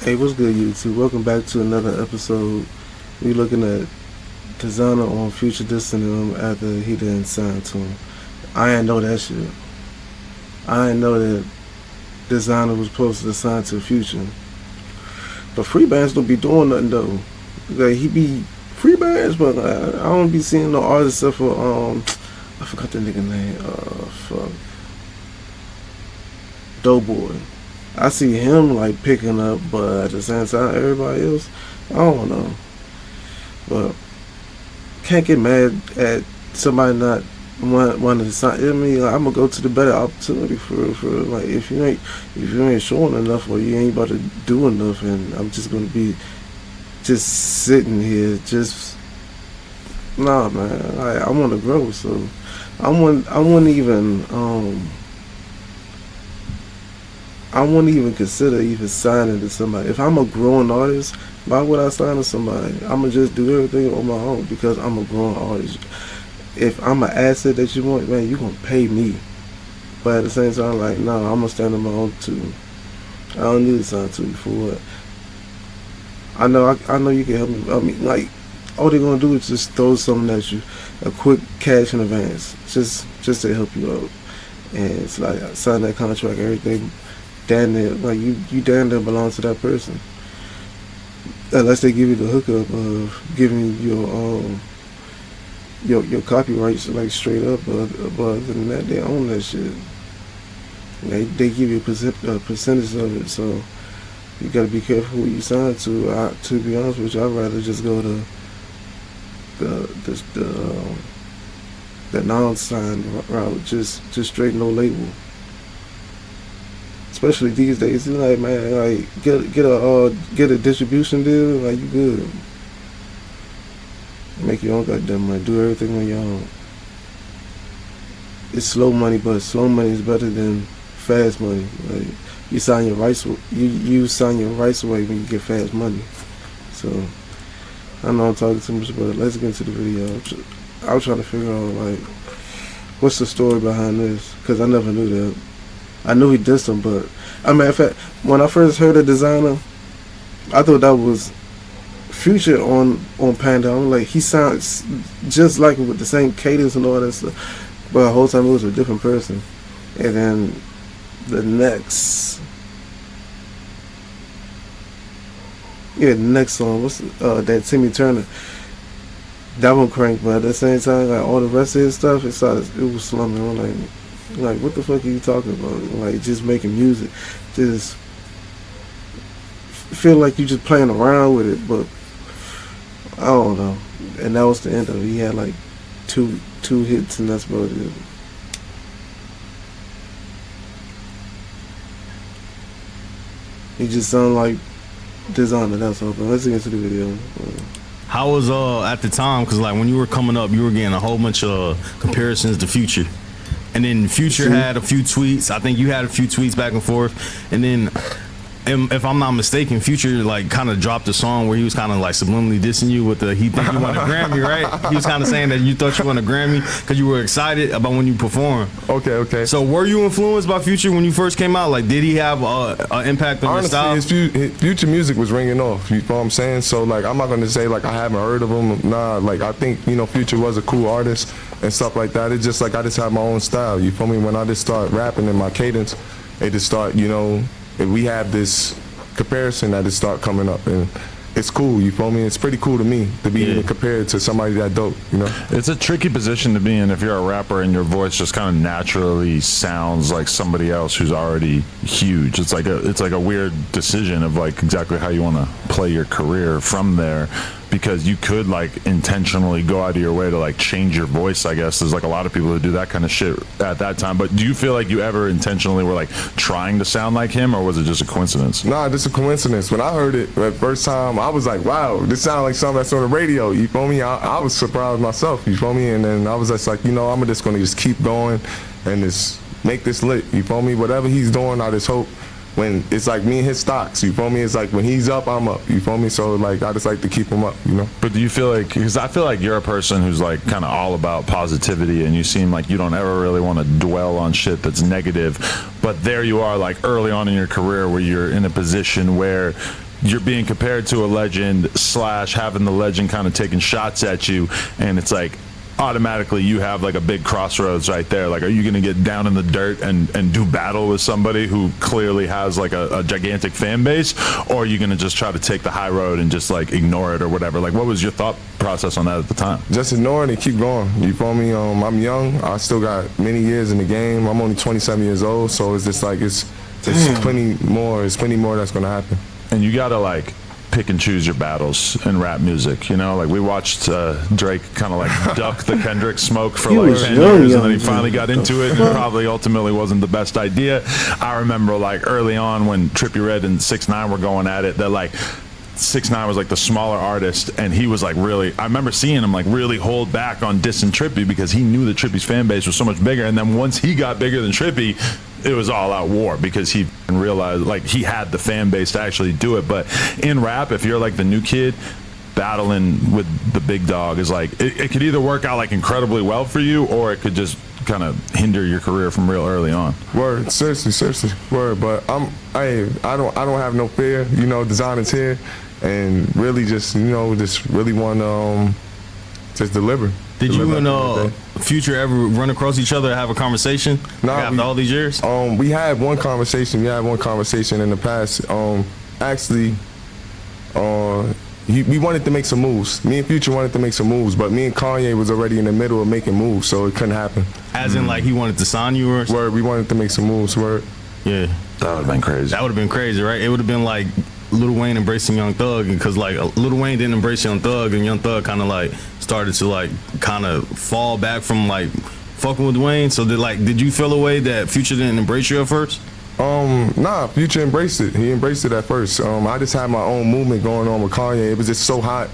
Hey, what's good, YouTube? Welcome back to another episode. We looking at Desiigner on Future dissing him after he didn't sign to him. I ain't know that shit. I ain't know that Desiigner was supposed to sign to Future. But free bands don't be doing nothing though. Like he be free bands, but I don't be seeing no artists except for I forgot the nigga name. Fuck. Doughboy. I see him like picking up, but at the same time, everybody else, I don't know. But can't get mad at somebody not wanting to sign. I mean, like, I'm gonna go to the better opportunity for like if you ain't showing enough or you ain't about to do enough, and I'm just gonna be just sitting here, just nah, man. I want to grow, so I wouldn't even consider even signing to somebody. If I'm a growing artist, why would I sign to somebody? I'ma just do everything on my own because I'm a growing artist. If I'm an asset that you want, man, you gonna pay me. But at the same time, like, no, I'm gonna stand on my own too. I don't need to sign to you for what. I know you can help me. I mean, like, all they're gonna do is just throw something at you, a quick cash in advance, just to help you out. And it's like sign that contract, everything. Damn near, like you damn near belong to that person, unless they give you the hookup of giving you your copyrights like straight up. But other than that, they own that shit. They give you a percentage of it, so you gotta be careful who you sign to. To be honest with you, I'd rather just go to the non-signed route, just straight no label. Especially these days, it's like, man, like get a distribution deal, like you good. Make your own goddamn money, do everything on your own. It's slow money, but slow money is better than fast money. Like you sign your rights, you sign your rights away when you get fast money. So I know I'm talking too much, but let's get into the video. I was trying to figure out like what's the story behind this, because I never knew that. I knew he did some, but I mean, in fact, when I first heard of Desiigner, I thought that was Future on Panda. I'm like, he sounds just like it with the same cadence and all that stuff, but the whole time it was a different person. And then the next song, what's that Timmy Turner? That one cranked, but at the same time, like all the rest of his stuff, it was slumming. I'm like, what the fuck are you talking about? Like, just making music, just feel like you just playing around with it, but I don't know. And that was the end of it. He had like two hits, and that's about it. He just sounded like Desiigner, that's all. But let's get into the video. How was at the time? Because like when you were coming up, you were getting a whole bunch of comparisons to Future. And then Future had a few tweets. I think you had a few tweets back and forth. And then, if I'm not mistaken, Future like kind of dropped a song where he was kind of like subliminally dissing you with he think you won a Grammy, right? He was kind of saying that you thought you won a Grammy because you were excited about when you performed. Okay. So were you influenced by Future when you first came out? Like, did he have an impact on your style? Honestly, his Future music was ringing off. You know what I'm saying? So like, I'm not gonna say like I haven't heard of him. Nah, like I think Future was a cool artist and stuff like that. It's just like I just have my own style. You feel me? When I just start rapping in my cadence, it just start, if we have this comparison that just start coming up, and it's cool. You feel me? It's pretty cool to me to be even compared to somebody that dope. It's a tricky position to be in if you're a rapper and your voice just kind of naturally sounds like somebody else who's already huge. It's like a weird decision of like exactly how you want to play your career from there. Because you could like intentionally go out of your way to like change your voice. I guess there's like a lot of people who do that kind of shit at that time. But do you feel like you ever intentionally were like trying to sound like him, or was it just a coincidence? Nah, just a coincidence. When I heard it the first time, I was like, wow, this sounds like something that's on the radio. You feel me? I was surprised myself. You feel me? And then I was just like, I'm just gonna just keep going and just make this lit. You feel me? Whatever he's doing, I just hope. When it's like me and his stocks, you feel me? It's like when he's up, I'm up, you feel me? So like I just like to keep him up, But do you feel like, because I feel like you're a person who's like kind of all about positivity, and you seem like you don't ever really want to dwell on shit that's negative, but there you are like early on in your career where you're in a position where you're being compared to a legend / having the legend kind of taking shots at you, and it's like automatically you have like a big crossroads right there. Like, are you going to get down in the dirt and do battle with somebody who clearly has like a gigantic fan base, or are you going to just try to take the high road and just like ignore it or whatever? Like, what was your thought process on that at the time? Just ignore it and keep going. You feel me? I'm young. I still got many years in the game. I'm only 27 years old, so it's just like it's plenty more. It's plenty more that's going to happen. And you gotta like pick and choose your battles in rap music, you know? Like, we watched Drake kind of like duck the Kendrick smoke for like 10 years, and then he finally got into it, and probably ultimately wasn't the best idea. I remember like early on when Trippie Redd and 6ix9ine were going at it, that like 6ix9ine was like the smaller artist, and he was like really, I remember seeing him like really hold back on dissing Trippie because he knew that Trippie's fan base was so much bigger. And then once he got bigger than Trippie, it was all out war because he realized like he had the fan base to actually do it. But in rap, if you're like the new kid, battling with the big dog is like, it could either work out like incredibly well for you, or it could just kind of hinder your career from real early on. Word, seriously, word. I don't have no fear. You know, Desiigner's here, and really just really want to just deliver. Did you and Future ever run across each other and have a conversation after all these years? We had one conversation. We had one conversation in the past. Actually, we wanted to make some moves. Me and Future wanted to make some moves, but me and Kanye was already in the middle of making moves, so it couldn't happen. As in, like, he wanted to sign you or something? Word, we wanted to make some moves, word. Yeah. That would have been crazy. That would have been crazy, right? It would have been like Lil Wayne embracing Young Thug, because like Lil Wayne didn't embrace Young Thug, and Young Thug kind of like started to like kind of fall back from like fucking with Wayne. So did you feel a way that Future didn't embrace you at first? Nah, Future embraced it. He embraced it at first. I just had my own movement going on with Kanye. It was just so hot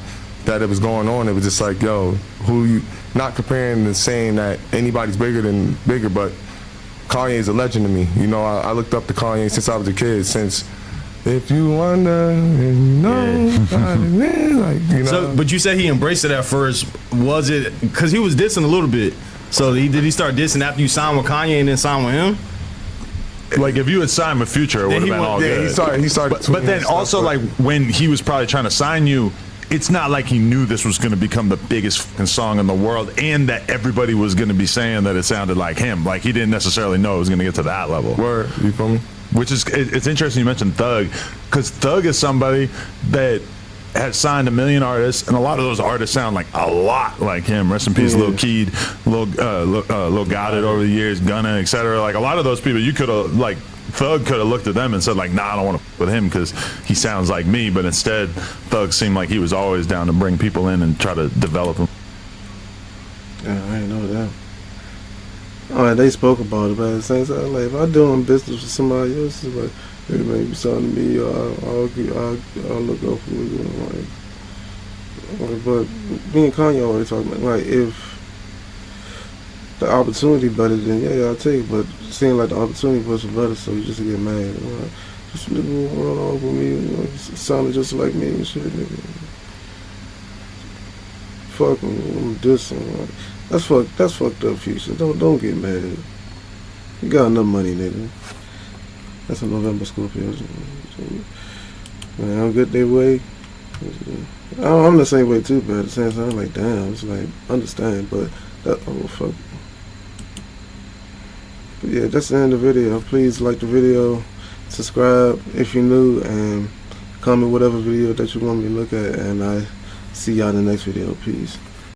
that it was going on. It was just like, yo, who you, not comparing and saying that anybody's bigger, but Kanye is a legend to me. You know, I looked up to Kanye since I was a kid, since If You Wonder, and you know, like, you know. So, but you said he embraced it at first. Was it because he was dissing a little bit? So did he start dissing after you signed with Kanye and then signed with him? Like, if you had signed with Future, it would have been all good. He started. But then also, like, when he was probably trying to sign you, it's not like he knew this was going to become the biggest fucking song in the world, and that everybody was going to be saying that it sounded like him. Like, he didn't necessarily know it was going to get to that level. Word, you feel me? Which is, it's interesting you mentioned Thug, because Thug is somebody that has signed 1 million artists, and a lot of those artists sound like a lot like him. Rest in peace, Lil Keed, Lil Goddard over the years, Gunna, etc. Like, a lot of those people, you could have, like, Thug could have looked at them and said, like, nah, I don't want to f with him because he sounds like me. But instead, Thug seemed like he was always down to bring people in and try to develop them. Yeah, I ain't know that. Oh, they spoke about it, but at the same time, like, if I'm doing business with somebody else, it's like, hey, man, you sign to me, I'll look up for you. Like, but me and Kanye always talking about, like, if the opportunity better, then yeah, I'll take it. But it seems like the opportunity wasn't better, so you just get mad. Like, this nigga run off with me, you know, sounded just like me and shit, nigga. Fuck him, I'm dissing. Like, that's fucked up, Future. Don't get mad. You got enough money, nigga. That's a November Scorpio. Man, I'm good their way. I'm the same way too, but at the same time, I'm like, damn, it's like, understand, but that, oh, fuck. But yeah, that's the end of the video. Please like the video, subscribe if you're new, and comment whatever video that you want me to look at, and I see y'all in the next video. Peace.